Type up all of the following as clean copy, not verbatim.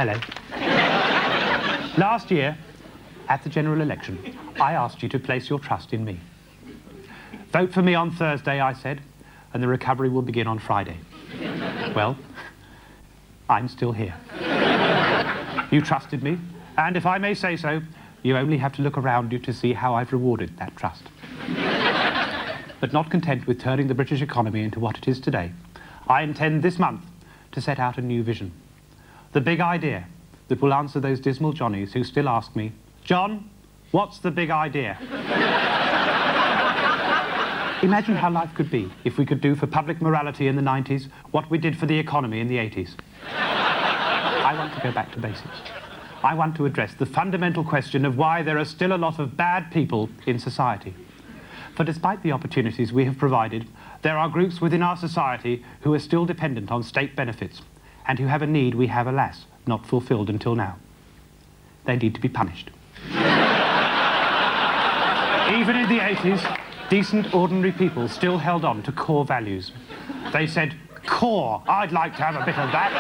Hello. Last year, at the general election, I asked you to place your trust in me. Vote for me on Thursday, I said, and the recovery will begin on Friday. Well, I'm still here. You trusted me, and if I may say so, you only have to look around you to see how I've rewarded that trust. But not content with turning the British economy into what it is today, I intend this month to set out a new vision. The big idea that will answer those dismal Johnnies who still ask me, John, what's the big idea? Imagine how life could be if we could do for public morality in the 90s what we did for the economy in the 80s. I want to go back to basics. I want to address the fundamental question of why there are still a lot of bad people in society. For despite the opportunities we have provided, there are groups within our society who are still dependent on state benefits and who have a need we have, alas, not fulfilled until now. They need to be punished. Even in the 80s, decent, ordinary people still held on to core values. They said, core, I'd like to have a bit of that.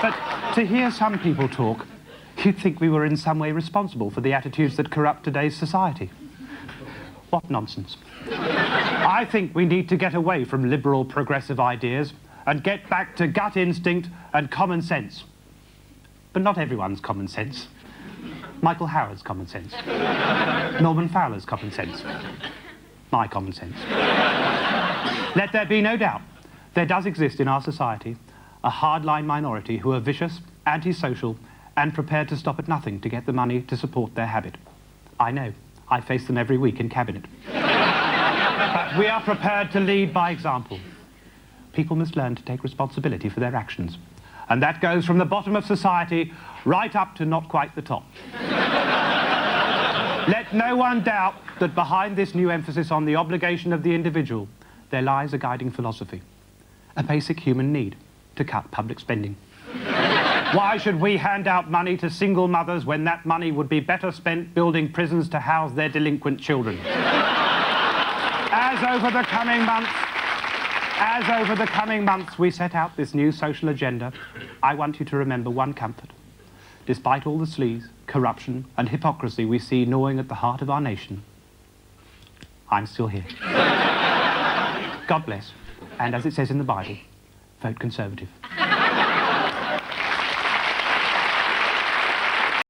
But to hear some people talk, you'd think we were in some way responsible for the attitudes that corrupt today's society. What nonsense. I think we need to get away from liberal, progressive ideas and get back to gut instinct and common sense. But not everyone's common sense. Michael Howard's common sense. Norman Fowler's common sense. My common sense. Let there be no doubt, there does exist in our society a hardline minority who are vicious, antisocial, and prepared to stop at nothing to get the money to support their habit. I know. I face them every week in Cabinet. But we are prepared to lead by example. People must learn to take responsibility for their actions. And that goes from the bottom of society right up to not quite the top. Let no one doubt that behind this new emphasis on the obligation of the individual, there lies a guiding philosophy, a basic human need to cut public spending. Why should we hand out money to single mothers when that money would be better spent building prisons to house their delinquent children? As over the coming months we set out this new social agenda, I want you to remember one comfort. Despite all the sleaze, corruption and hypocrisy we see gnawing at the heart of our nation, I'm still here. God bless, and as it says in the Bible, vote Conservative.